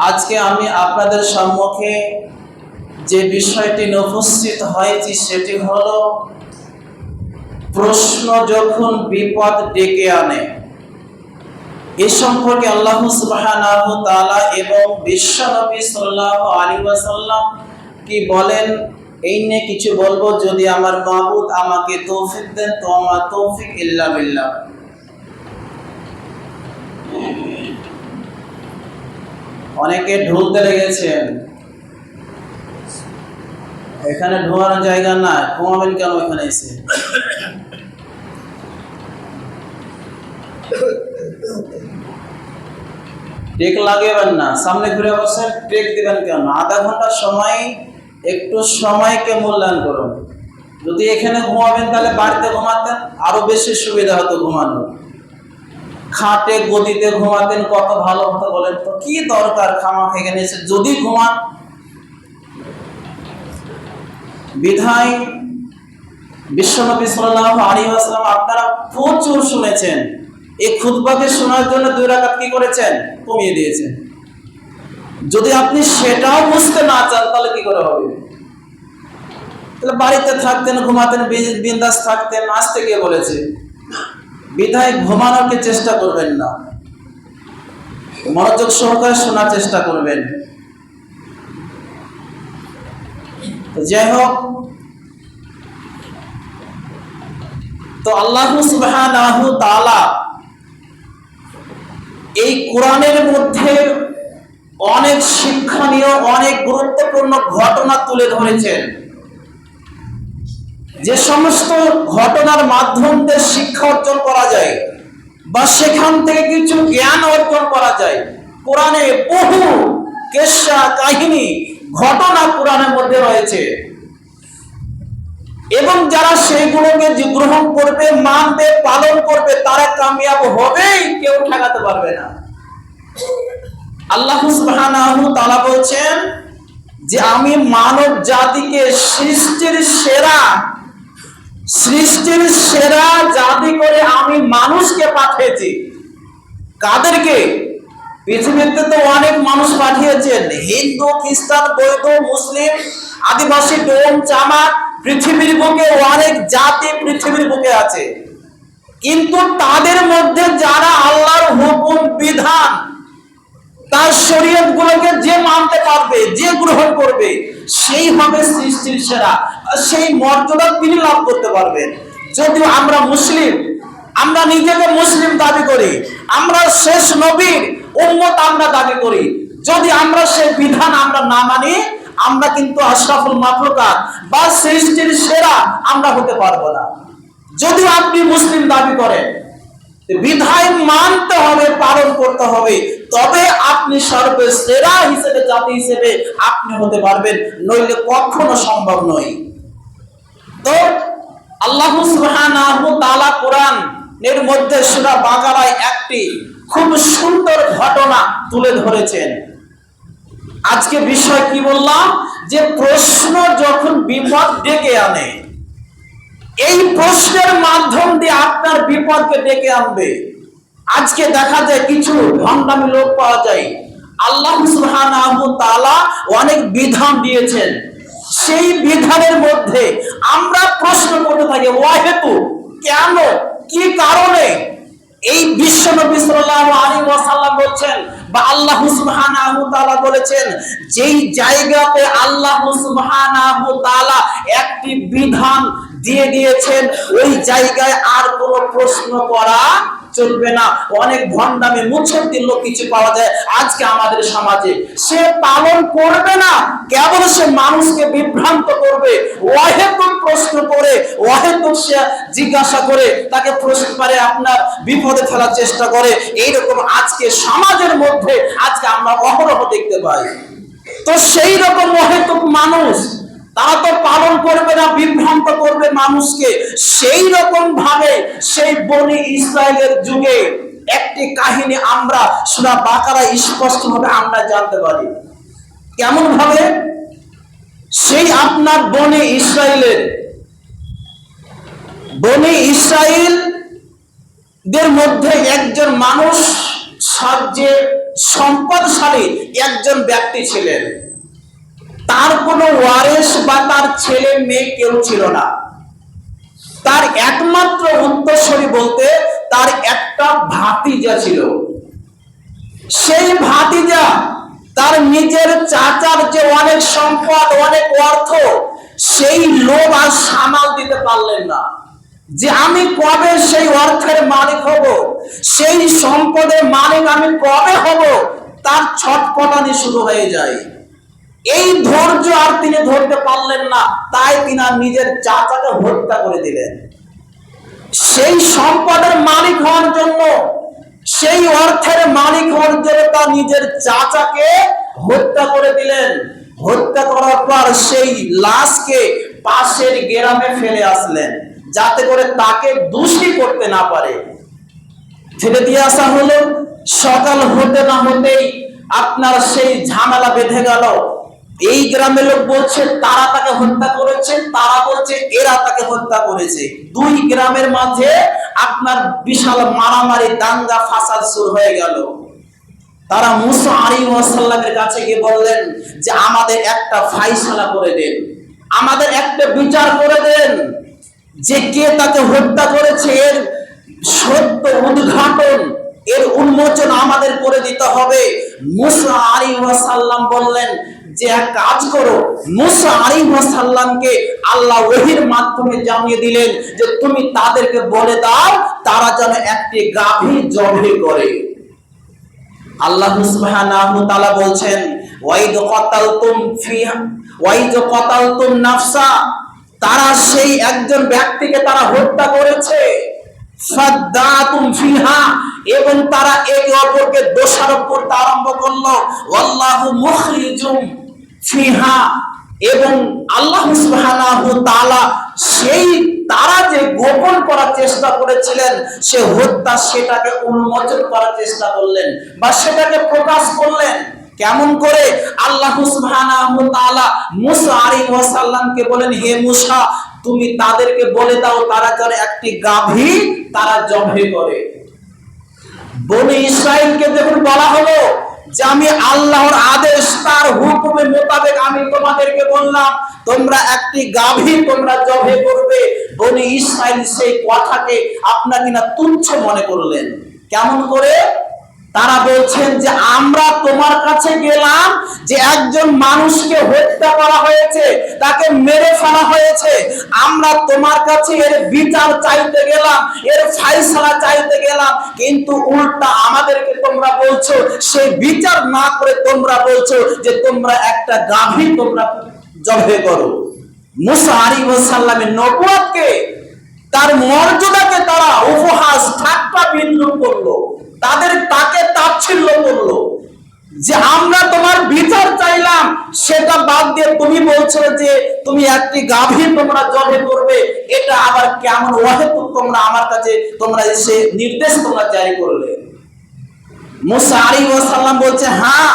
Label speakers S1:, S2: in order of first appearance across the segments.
S1: আজকে আমি আপনাদের সম্মুখে যে বিষয়টি নিয়ে উপস্থিত হয়েছি সেটি হলো প্রশ্ন যখন বিপদ ডেকে আনে। এ সম্পর্কে আল্লাহ সুবহানাহু ওয়া তাআলা এবং বিশ্বনবী সাল্লাল্লাহু আলাইহি ওয়াসাল্লাম কি বলেন এই নিয়ে কিছু বলবো। যদি আমার মাবুদ আমাকে তৌফিক দেন তো আমার তৌফিক ইল্লা বিল্লাহ। অনেকে ঢুলতে লেগেছেন, এখানে ঢোয়ানোর জায়গা না, ঘুমাবেন কেন এখানে এসে? টেক লাগাবেন না, সামনে ঘুরে বসে টেক দিবেন কেন? আধা ঘন্টা সময়, একটু সময়কে মূল্যায়ন করুন। যদি এখানে ঘুমাবেন তাহলে বাড়িতে ঘুমাতেন, আরো বেশি সুবিধা হতো ঘুমানো। খাটে গদিতে ঘুমাতেন কত ভালো হতো বলেন তো। কি দরকার খামাখা এখানে এসে যদি ঘুমান? বিধায় বিশ্বনবী সাল্লাল্লাহু আলাইহি ওয়াসাল্লাম আপনারা প্রচুর শুনেছেন, এই খুতবাকে শোনার জন্য 2 রাকাত কি করেছেন? কমিয়ে দিয়েছেন। যদি আপনি সেটাও বুঝতে না চান তাহলে কি করে হবে? তাহলে বাড়িতে থাকতেন, ঘুমাতেন, বিন্দাস থাকতেন। আজ থেকে বলেছে বিধায় ঘুমানোর চেষ্টা করবেন না, মনোযোগ সহকারে শোনার চেষ্টা করবেন। যাই হোক, তো আল্লাহ সুবহানাহু ওয়া তাআলা এই কোরআনের মধ্যে অনেক শিক্ষণীয়, অনেক গুরুত্বপূর্ণ ঘটনা তুলে ধরেছেন, যে সমস্ত ঘটনার মাধ্যম দিয়ে শিক্ষা অর্জন করা যায় বা সেখান থেকে কিছু জ্ঞান অর্জন করা যায়। কোরআনে বহু কিসসা, কাহিনী, ঘটনা কোরআনের মধ্যে রয়েছে এবং যারা সেইগুলোকে গ্রহণ করবে, মানবে, পালন করবে তারা কামিয়াব হবেই, কেউ ঠেকাতে পারবে না। আল্লাহ সুবহানাহু ওয়া তাআলা বলছেন যে আমি মানব জাতিকে সৃষ্টির সেরা জাতি করে আমি মানুষকে পাঠিয়েছি। কাদেরকে? পৃথিবীতে তো অনেক মানুষ পাঠিয়েছেন, হিন্দু, খ্রিস্টান, বৌদ্ধ, মুসলিম, আদিবাসী, ডোম, চামার, পৃথিবীর বুকে অনেক জাতি পৃথিবীর বুকে আছে। কিন্তু তাদের মধ্যে যারা আল্লাহর হুকুম, বিধান, তার শরীয়ত গুলোকে যে মানতে পারবে, যে গ্রহণ করবে, সেই হবে সৃষ্টির সেরা, সেই মর্যাদা তিনি লাভ করতে পারবেন। যদিও আমরা মুসলিম, আমরা নিজেকে মুসলিম দাবি করি, আমরা শেষ নবীর উম্মত আমরা দাবি করি, যদি আমরা সেই বিধান আমরা না মানি, আমরা কিন্তু আশরাফুল মাখলুকাত বা সৃষ্টির সেরা আমরা হতে পারবো না। যদিও আপনি মুসলিম দাবি করেন, বিধান মানতে হবে, পালন করতে হবে, তবে আপনি সর্বসেরা হিসেবে, জাতি হিসেবে আপনি হতে পারবেন, নইলে কখনো সম্ভব নয়। তো আল্লাহ সুবহানাহু ওয়া তাআলা কোরআন এর মধ্যে সূরা বাকারায় একটি খুব সুন্দর ঘটনা তুলে ধরেছেন। আজকে বিষয় কি বললাম, যে প্রশ্ন যখন বিপদ ডেকে আনে, এই প্রশ্নের মাধ্যম দিয়ে আপনার বিপদকে ডেকে আনবে। আজকে দেখা যায় কিছু ভণ্ডামি লোক পাওয়া যায়। আল্লাহ সুবহানাহু ওয়া তাআলা অনেক বিধান দিয়েছেন, সেই বিধানের মধ্যে আমরা প্রশ্ন করতে থাকি ওয়াহেতু, কেন, কি কারণে? এই বিশ্বনবী সাল্লাল্লাহু আলাইহি ওয়াসাল্লাম বলছেন বা আল্লাহ সুবহানাহু ওয়া তাআলা বলেছেন, যেই জায়গাতে আল্লাহ সুবহানাহু ওয়া তাআলা একটি বিধান দিয়ে দিয়েছেন, ওই জায়গায় আর কোনো প্রশ্ন করা চলবে না। অনেক ভণ্ডামি মুছদ্দির লোক কিছু পাওয়া যায় আজকে আমাদের সমাজে, সে পালন করবে না, কেবল সে মানুষকে বিভ্রান্ত করবে, অহেতুক প্রশ্ন করে, অহেতুক সে জিজ্ঞাসা করে, তাকে প্রশ্ন করে আপনার বিপদে ফেলার চেষ্টা করে। এইরকম আজকে সমাজের মধ্যে আজকে আমরা অহরহ দেখতে পাই। তো সেই রকম অহেতুক মানুষ, তারা তো পালন করবে না, বিভ্রান্ত করবে মানুষকে। সেই রকম ভাবে সেই বনি ইসরাইলের যুগে একটি কাহিনী আমরা সূরা বাকারা স্পষ্ট ভাবে আমরা জানতে পারি। কেমন ভাবে? সেই আপনার বনি ইসরাইলদের মধ্যে একজন মানুষ সবচেয়ে সম্পদশালী একজন ব্যক্তি ছিলেন। তার কোনো ওয়ারিস বা তার ছেলে মেয়ে কেউ ছিল না। তার একমাত্র উত্তরসূরি বলতে তার একটা ভাতিজা ছিল। সেই ভাতিজা তার নিজের চাচার যে অনেক সম্পদ, অনেক অর্থ, সেই লোভ আর সামাল দিতে পারলেন না যে আমি কবে সেই অর্থের মালিক হব, সেই সম্পদের মালিক আমি কবে হব। তার ছটফটানি শুরু হয়ে যায়। এই ধৈর্য আর তিনি ধরতে পারলেন না, তাই তিনি নিজের চাচাকে হত্যা করে দিলেন। সেই সম্পদের মালিক হওয়ার জন্য, সেই অর্থের মালিক হওয়ার জন্য তার নিজের চাচাকে হত্যা করে দিলেন। হত্যা করার পর সেই লাশকে পাশের গ্রামে ফেলে আসলেন, যাতে করে তাকে দোষী করতে না পারে। ফেলে দিয়ে আসা হলো। সকাল হতে না হতেই আপনার সেই ঝামেলা বেঁধে গেল। এই গ্রামের লোক বলছে তারা তাকে হত্যা করেছে, তারা বলছে এরা তাকে হত্যা করেছে। দুই গ্রামের মাঝে আপনার বিশাল মারামারি, দাঙ্গা ফাসাদ শুরু হয়ে গেল। তারা মুসা আলাইহিস সালামের কাছে গিয়ে বললেন যে আমাদের একটা ফায়সালা করে দেন, আমাদের একটা বিচার করে দেন, যে কে তাকে হত্যা করেছে এর সত্য উদ্ঘাটন, এর উন্মোচন আমাদের করে দিতে হবে। মুসা আলাইহিস সালাম বললেন যে এক কাজ করো। মুসা আলাইহিস সালামকে আল্লাহ ওহীর মাধ্যমে জানিয়ে দিলেন যে তুমি তাদেরকে বলে দাও তারা যেন একটি গাভী জবাই করে। আল্লাহ সুবহানাহু ওয়া তাআলা বলছেন ওয়াইদ কাতালতুম নাফসা, তারা সেই একজন ব্যক্তিকে তারা হত্যা করেছে। ফাদাতুম ফিহা, এবং তারা একে অপরকে দোষারোপ করতে আরম্ভ করলো। ওয়াল্লাহু মুখরিজুম ফিহা, এবং আল্লাহ সুবহানাহু ওয়া তাআলা সেই তারা যে গোপন করার চেষ্টা করেছিলেন সে হত্যা, সেটাকে উন্মোচন করার চেষ্টা করলেন বা সেটাকে প্রকাশ করলেন। কেমন করে? আল্লাহ সুবহানাহু ওয়া তাআলা মুসা আলাইহিস সালামকে বলেন হে মুসা, তুমি তাদেরকে বলে দাও তারা যেন একটি গাভী তারা জবাই করে। বনি ইসরাইলকে যখন বলা হলো যে আমি আল্লাহর আদেশ, তার হুকুমের মোতাবেক আমি তোমাদেরকে বললাম তোমরা একটি গাভী তোমরা জবাই করবে, বনি ইসরাইল সেই কথাকে আপনা কিনা তুচ্ছ মনে করলেন। কেমন করে? তারা বলছেন যে আমরা তোমার কাছে গেলাম যে একজন মানুষকে হত্যা করা হয়েছে, তাকে মেরে ফেলা হয়েছে, আমরা তোমার কাছে এর বিচার চাইতে গেলাম, এর ফায়সালা চাইতে গেলাম, কিন্তু উল্টা আমাদেরকে তোমরা বলছো সেই বিচার না করে তোমরা বলছো যে তোমরা একটা গাভী তোমরা জবাই করো। মুসা আলাইহিস সালামের নবুয়তকে, তার মর্যাদাকে তারা উপহাস ঠাট্টা বিদ্রূপ করলো, তাকে তাচ্ছিল্য করলো যে আমরা তোমার বিচার চাইলাম, সেটা বাদ দিয়ে তুমি বলছো যে তুমি একটি গাভী তোমরা জবাই করবে। এটা আবার কেমন ওয়াহেতুক তোমরা আমার কাছে তোমরা এসে নির্দেশ তোমরা জারি করলে? মুসা আলাইহিস সালাম বলছে হ্যাঁ,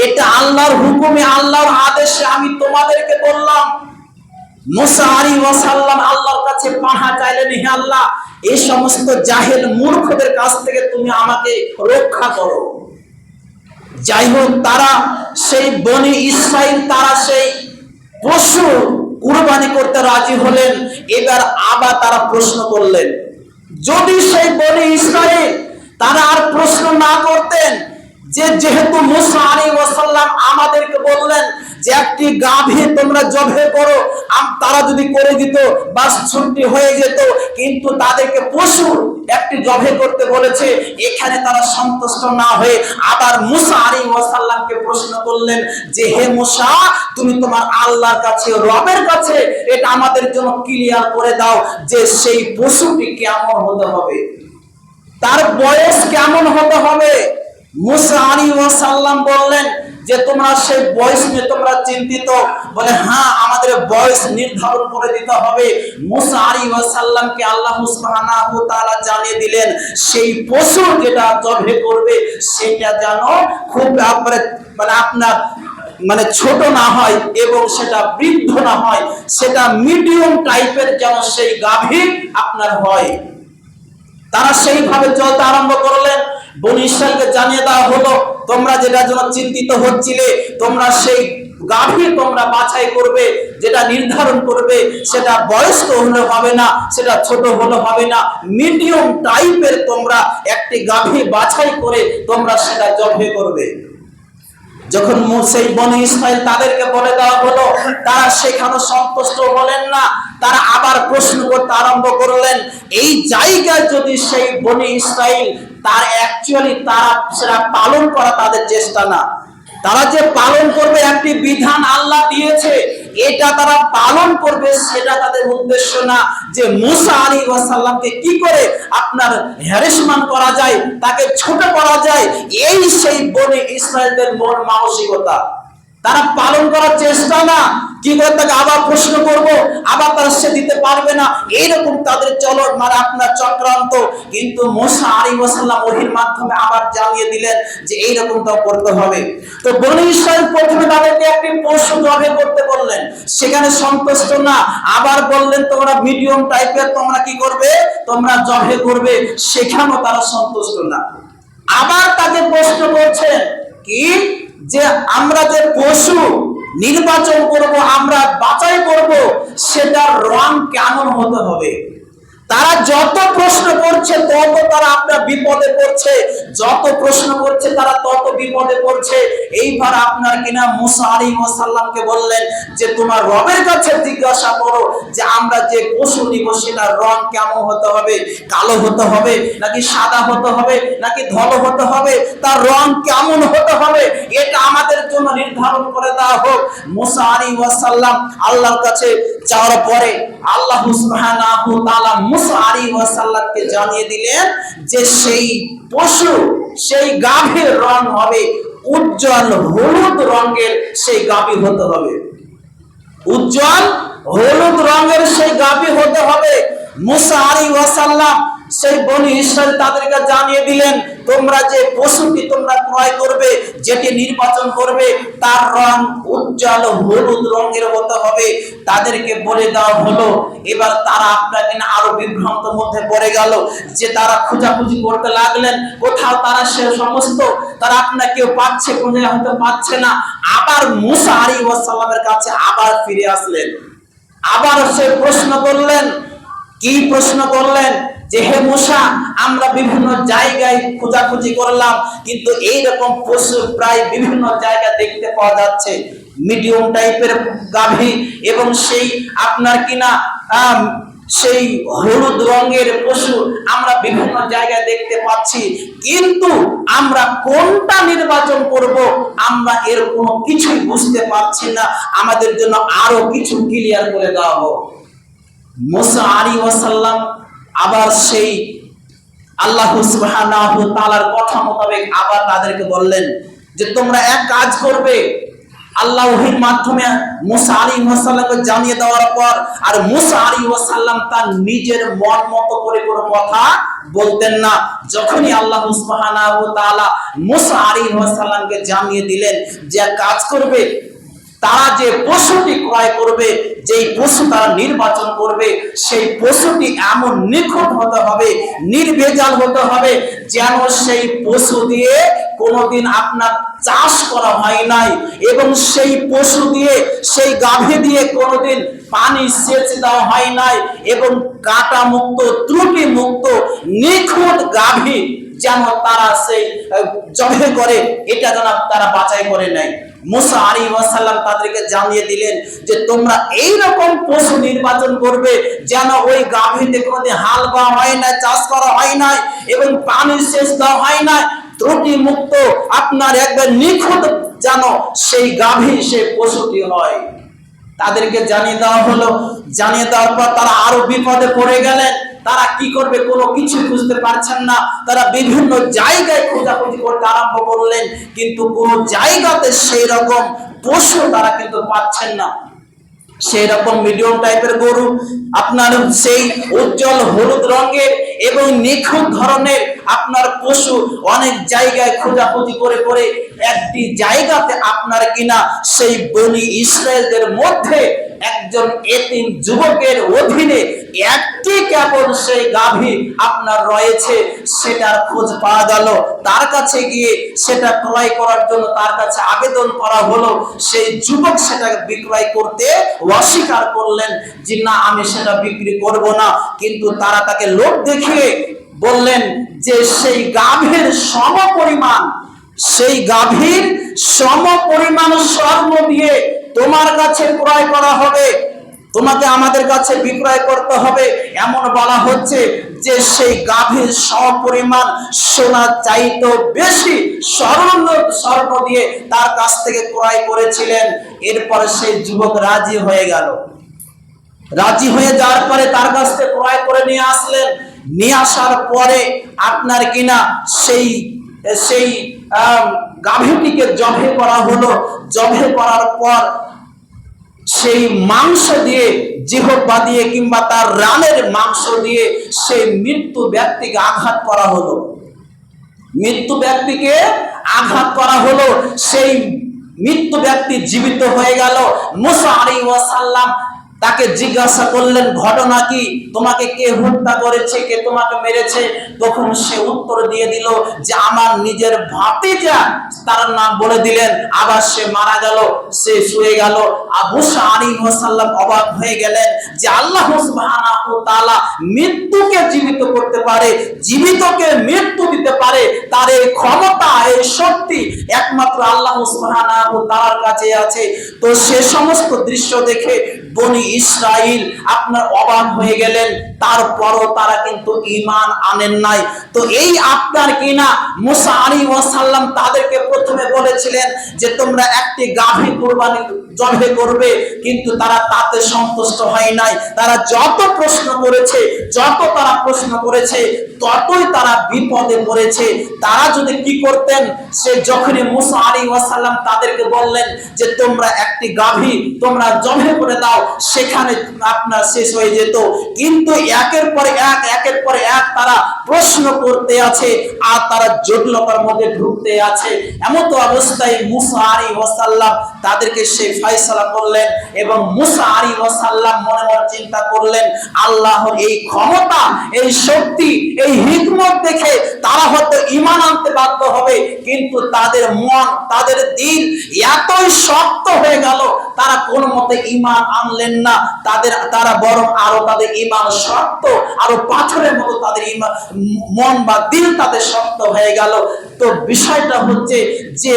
S1: এটা আল্লাহর হুকুমে, আল্লাহর আদেশে আমি তোমাদেরকে বললাম। মুসা আলাইহিস সালাম আল্লাহর কাছে পানা চাইলেন, হে আল্লাহ, এই সমস্ত জাহেল মূর্খদের কাছ থেকে তুমি আমাকে রক্ষা করো। যাই হোক, তারা সেই বনি ইসরাইল তারা সেই পশু কুরবানি করতে রাজি হলেন। এবার আবার তারা প্রশ্ন করলেন, যদি সেই বনি ইসরাইল তারা আর প্রশ্ন না করতেন যে যেহেতু মুসা আলাইহিস সালাম আমাদেরকে বললেন যে একটি গাভী তোমরা জবাই করো, তারা যদি করে দিত বাস ছুটি হয়ে যেত, কিন্তু তাদেরকে পশু একটি জবাই করতে বলেছে। এখানে তারা সন্তুষ্ট না হয়ে আবার মুসা আলাইহিস সালামকে প্রশ্ন করলেন যে হে মুসা, তুমি তোমার আল্লাহর কাছে, রবের কাছে এটা আমাদের জন্য ক্লিয়ার করে দাও যে সেই পশুটি কেমন হতে হবে, তার বয়স কেমন হতে হবে। মুসা আলাইহিস সালাম বললেন যে তোমরা সেই বয়স নিয়ে তোমরা চিন্তিত? বলে হ্যাঁ, আমাদের বয়স নির্ধারণ করে দিতে হবে। মুসা আলাইহিস সালামকে আল্লাহ সুবহানাহু ওয়া তাআলা জানিয়ে দিলেন সেই পশু যেটা জবাই করবে সেটা যেন খুব আপনার ছোট না হয় এবং সেটা বৃদ্ধ না হয়, সেটা মিডিয়াম টাইপের যেন সেই গাভী আপনার হয়। তারা সেইভাবে চলতে আরম্ভ করলেন। বনী ইসরাইলকে জানিয়ে দেওয়া হলো, তোমরা যেটার জন্য চিন্তিত হচ্ছিলে, তোমরা সেই গাভী তোমরা বাছাই করবে, যেটা নির্ধারণ করবে সেটা বয়স্ক হলে হবে না, সেটা ছোট হলে হবে না, মিডিয়াম টাইপের তোমরা একটি গাভী বাছাই করে তোমরা সেটা জবাই করবে। যখন সেই বনী ইসরাইল তাদেরকে বলে দেওয়া হলো, তারা সেখানে সন্তুষ্ট হলেন না, তারা আবার প্রশ্ন করতে আরম্ভ করলেন। এই জায়গায় যদি সেই বনী ইসরাইল তার অ্যাকচুয়ালি তারা সেটা পালন করা তাদের চেষ্টা না, তারা যে পালন করবে একটি বিধান আল্লাহ দিয়েছে, এটা তারা পালন করবে সেটা তাদের উদ্দেশ্য না। যে মুসা আলাইহিস সালামকে কি করে আপনার হ্যারাসমেন্ট করা যায়, তাকে ছোট করা যায়, এই সেই বনী ইসরাইলদের মন মানসিকতা, তারা পালন করার চেষ্টা না, কি করে তাকে আবার প্রশ্ন করব, আবার তারা সে দিতে পারবে না, এইরকম তাদের চলন আপনার চক্রান্ত। কিন্তু মুসা আলাইহিস সালাম ওহীর মাধ্যমে আবার জানিয়ে দিলেন যে এইরকম তো করতে হবে। তো বনী ইসরাইল প্রথমে তাদেরকে একটি পশু জবাই করতে বললেন, সেখানে সন্তুষ্ট না, আবার বললেন তোমরা মিডিয়াম টাইপের তোমরা কি করবে, তোমরা জবাই করবে, সেখানেও তারা সন্তুষ্ট না। আবার তাকে প্রশ্ন করছেন কি, যে আমরা যে পশু নির্বাচন করব, আমরা বাছাই করব, সেটার রং কেমন হতে হবে। তারা যত প্রশ্ন করছে তত তারা আপনার বিপদে পড়ছে, যত প্রশ্ন করছে তারা তত বিপদে পড়ছে। এইবার আপনার কিনা মুসা আলাইহিস সালামকে বললেন যে তোমার রবের কাছে জিজ্ঞাসা করো যে আমরা যে পশু নিব সেটার রং কেমন হতে হবে, কালো হতে হবে নাকি সাদা হতে হবে নাকি ধলো হতে হবে, তার রং কেমন হতে হবে, এটা আমাদের জন্য নির্ধারণ করে দেওয়া হোক। মুসা আলাইহিস সালাম আল্লাহর কাছে চাওয়ার পরে আল্লাহ সুবহানাহু ওয়া তাআলা মুসা আলাইহিস সালামকে জানিয়ে দিলেন যে সেই পশু, সেই গাভীর রং হবে উজ্জ্বল হলুদ রঙের, সেই গাভী হতে হবে উজ্জ্বল হলুদ রঙের, সেই গাভী হতে হবে। মুসা আলাইহিস সালাম সেই বনী ইসরাইল তাদেরকে জানিয়ে দিলেন তোমরা যে পশুটি তোমরা ক্রয় করবে, যেটি নির্বাচন করবে, তার রং উজ্জ্বল হলুদ রঙের হতে হবে। তাদেরকে বলে দেওয়া হলো। এবার তারা আপনাকে আরো বিভ্রান্তের মধ্যে পড়ে গেল, যে তারা খোঁজাখুঁজি করতে লাগলেন, কোথাও তারা সে সমস্ত তারা আপনাকে কেউ পাচ্ছে, কোথাও হয়তো পাচ্ছে না। আবার মুসা আলাইহিস সালামের কাছে আবার ফিরে আসলেন, আবার সে প্রশ্ন করলেন। কি প্রশ্ন করলেন? যে হে মুসা, আমরা বিভিন্ন জায়গায় খোঁজাখুঁজি করলাম, কিন্তু এইরকম পশু প্রায় বিভিন্ন জায়গায় দেখতে পাওয়া যাচ্ছে, মিডিয়াম টাইপের গাভী এবং সেই আপনার কিনা সেই হলুদ রঙের পশু আমরা বিভিন্ন জায়গায় দেখতে পাচ্ছি, কিন্তু আমরা কোনটা নির্বাচন করব আমরা এর কোনো কিছুই বুঝতে পারছি না, আমাদের জন্য আরো কিছু ক্লিয়ার করে দেওয়া হোক। মুসা আলাইহিস সালাম আবার সেই আল্লাহ সুবহানাহু ওয়া তাআলার কথা মোতাবেক আবার তাদেরকে বললেন যে তোমরা এক কাজ করবে। আল্লাহ ওহীর মাধ্যমে মুসা আলাইহিস সালামকে জানিয়ে দেওয়ার পর আর মুসা আলাইহিস সালাম তার নিজের মন মতো করে কোনো কথা বলতেন না। যখনই আল্লাহ সুবহানাহু ওয়া তাআলা মুসা আলাইহিস সালামকে জানিয়ে দিলেন যে কাজ করবে, তারা যে পশুটি ক্রয় করবে, যেই পশু তারা নির্বাচন করবে, সেই পশুটি এমন নিখুঁত হতে হবে, নির্ভেজাল হতে হবে, যেন সেই পশু দিয়ে কোনোদিন আপনার চাষ করা হয় নাই, এবং সেই পশু দিয়ে সেই গাভী দিয়ে কোনোদিন পানি সেচ দেওয়া হয় নাই, এবং কাঁটা মুক্ত ত্রুটি মুক্ত নিখুঁত গাভী যেন তারা সেই জবাই করে, এটা যেন তারা বাছাই করে নেয়। মুসা আলাইহিস সালাম তাদেরকে জানিয়ে দিলেন যে তোমরা এই রকম পশু নির্বাচন করবে যেন ওই গাভীতে কোনোদিন হাল বাওয়া হয় না, চাষ করা হয় না, এবং পানি সেচ দেওয়া হয় না, ত্রুটি মুক্ত আপনার একবার নিখুঁত যেন সেই গাভী সেই পশুটি হয়। তাদেরকে জানিয়ে দেওয়া হলো। জানিয়ে দেওয়ার পর তারা আরো বিপদে পড়ে গেলেন। তারা কি করবে কোনো কিছু বুঝতে পারছেন না। তারা বিভিন্ন জায়গায় খোঁজাখুঁজি করতে আরম্ভ করলেন, কিন্তু কোন জায়গাতে সেই রকম পশু তারা কিন্তু পাচ্ছেন না। সেই রকম মিডিয়াম টাইপের গরু, আপনার সেই উজ্জ্বল হলুদ রঙের এবং নিখুঁত ধরনের আপনার পশু অনেক জায়গায় খোঁজাখুঁজি করে করে একটি জায়গাতে আপনার কিনা সেই বনী ইসরায়েলদের মধ্যে একজন এতিম যুবকের অধীনে একটি কেবল সেই গাভী আপনার রয়েছে, সেটার খোঁজ পাওয়া গেল। তার কাছে গিয়ে সেটা ক্রয় করার জন্য তার কাছে আবেদন করা হলো। সেই যুবক সেটা বিক্রয় করতে অস্বীকার করলেন যে না, আমি সেটা বিক্রি করব না। কিন্তু তারা তাকে লোভ দেখিয়ে বললেন যে সেই গাভীর সমপরিমাণ, সেই গাভীর সমপরিমাণ স্বর্ণ দিয়ে তোমার কাছে ক্রয় করা হবে, তোমাকে আমাদের কাছে বিক্রয় করতে হবে। এমন বলা হচ্ছে যে সেই গাভীর সমপরিমাণ সোনা চাইতো বেশি স্বর্ণ দিয়ে তার কাছ থেকে ক্রয় করেছিলেন। এরপরে সেই যুবক রাজি হয়ে গেল। রাজি হয়ে যাওয়ার পরে তার কাছ থেকে ক্রয় করে নিয়ে আসলেন। নিয়ে আসার পরে আপনার কিনা সেই সেই গাভীটিকে জবে করা হলো। জবে করার পর সেই মাংস দিয়ে, জিহ্বা দিয়ে কিংবা তার রানের মাংস দিয়ে সেই মৃত্যু ব্যক্তিকে আঘাত করা হলো। মৃত্যু ব্যক্তিকে আঘাত করা হলো। সেই মৃত্যু ব্যক্তি জীবিত হয়ে গেল। মুসা আলাইহিস সালাম তাকে জিজ্ঞাসা করলেন, ঘটনা কি? তোমাকে কে হত্যা করেছে, কে তোমাকে মেরেছে? তখন সে উত্তর দিয়ে দিল যে আমার নিজের ভাতিজা, তার নাম বলে দিলেন। আবার সে মারা গেল, সে শুয়ে গেল। মুসা আলাইহিস সালাম অবাক হয়ে গেলেন যে আল্লাহ সুবহানাহু ওয়া তাআলা মৃত্যুকে জীবিত করতে পারে, জীবিতকে মৃত্যু দিতে পারে। তার এই ক্ষমতা, এই শক্তি একমাত্র আল্লাহ সুবহানাহু ওয়া তাআলার কাছে আছে। তো সে সমস্ত দৃশ্য দেখে বনি ইসরাইল আপনার অবাক হয়ে গেলেন। তারপরও তারা কিন্তু ঈমান আনেন নাই। তো এই আপনার কিনা মুসা আলাইহিস সালাম তাদেরকে প্রথমে বলেছিলেন যে তোমরা একটি গাভী কুরবানি জবে করবে, কিন্তু তারা তাতে সন্তুষ্ট হয় নাই। তারা যত প্রশ্ন করেছে, ততই তারা বিপদে পড়েছে। তারা যদি কি করতেন, সে যখনই মুসা আলাইহিস সালাম তাদেরকে বললেন যে তোমরা একটি গাভী তোমরা জবে করে দাও, সেখানে আপনার শেষ হয়ে যেত। কিন্তু একের পর এক তারা প্রশ্ন করতে আছে আর তারা জটিলতার মধ্যে ঢুকতে আছে। এমন তো অবস্থায় মুসা আলাইহিস সালাম তাদেরকে সেই ফয়সালা করলেন এবং মুসা আলাইহিস সালাম মনে মনে চিন্তা করলেন আল্লাহর এই ক্ষমতা, এই শক্তি, এই হিকমত দেখে তারা হয়তো ঈমান আনতে বাধ্য হবে। কিন্তু তাদের মন, তাদের দিল এতই শক্ত হয়ে গেল, তারা কোনো মতে ঈমান আনলেন না। তারা বরং আরো তাদের ঈমান শক্ত, আরো পাথরের মতো তাদের ঈমান, মন বা দিল তাদের শক্ত হয়ে গেল। তো বিষয়টা হচ্ছে যে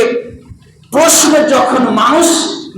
S1: প্রশ্ন যখন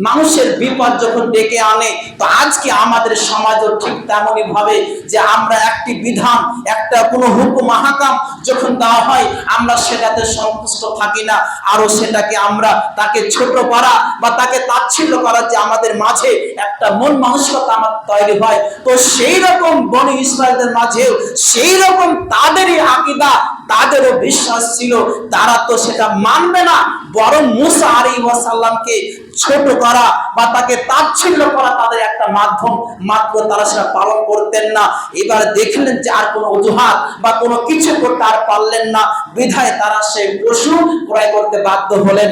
S1: মানুষের বিপদ যখন ডেকে আনে, তো আজকে আমাদের সমাজও ঠিক তেমনই ভাবে যে আমরা একটি বিধান, একটা কোনো হুকুম হাকাম যখন দেওয়া হয়, আমরা সেটাতে সন্তুষ্ট থাকি না, আরো সেটাকে আমরা তাকে ছোট করা বা তাকে তাচ্ছিল্য করার যে আমাদের মাঝে একটা মন মানসিকতা আমার তৈরি হয়। তো সেই রকম বনি ইসরাইলদের মাঝেও সেই রকম তাদেরই আকীদা, তাদেরও বিশ্বাস ছিল। তারা তো সেটা মানবে না, বরং মুসা আলাইহিস সালামকে ছোট করা বা তাকে তাচ্ছিল্য করা তাদের একটা মাধ্যম মাত্র, তারা সেটা পালন করতেন না। এবার দেখলেন যে আর কোনো অজুহাত বা কোনো কিছু করতে আর পারলেন না, বিধায় তারা সেই পশু ক্রয় করতে বাধ্য হলেন।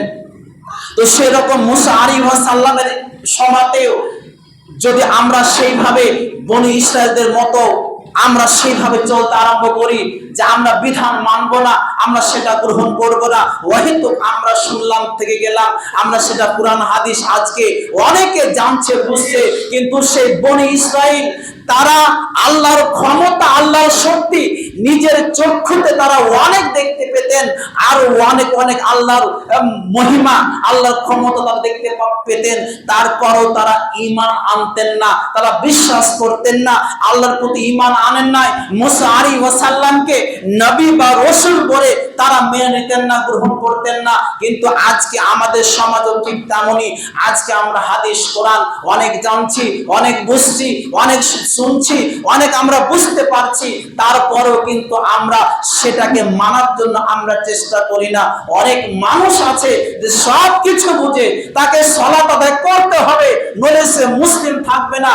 S1: তো সেরকম মুসা আলাইহিস সালামের সমাতেও যদি আমরা সেইভাবে বনি ইসরাইলদের মতো আমরা সেইভাবে চলতে আরম্ভ করি যে আমরা বিধান মানবো না, আমরা সেটা গ্রহণ করবো না, হয়তো আমরা শুনলাম থেকে গেলাম, আমরা সেটা কুরআন হাদিস আজকে অনেকে জানছে, বুঝছে, কিন্তু সেই বনি ইসরাইল তারা আল্লাহর ক্ষমতা, আল্লাহর শক্তি নিজের চক্ষুতে তারা অনেক দেখতে পেতেন, আর অনেক আল্লাহর মহিমা, আল্লাহর ক্ষমতা তারা দেখতে পেতেন। তারপরও তারা ঈমান আনতেন না, তারা বিশ্বাস করতেন না, আল্লাহর প্রতি ঈমান আনেন নাই। মুসা আলাইহিস সালামকে নবী বা রাসূল বলে তারা মেনে নিতেন না, গ্রহণ করতেন না। কিন্তু আজকে আমাদের সমাজও ঠিক তেমনই। আজকে আমরা হাদিস কোরআন অনেক জানছি, অনেক বুঝছি, অনেক শুনছি, অনেক আমরা বুঝতে পারছি, তারপরেও কিন্তু আমরা সেটাকে মানার জন্য আমরা চেষ্টা করি না। অনেক মানুষ আছে যে সব কিছু বুঝে, তাকে সালাত আদায় করতে হবে, নইলে সে মুসলিম থাকবে না।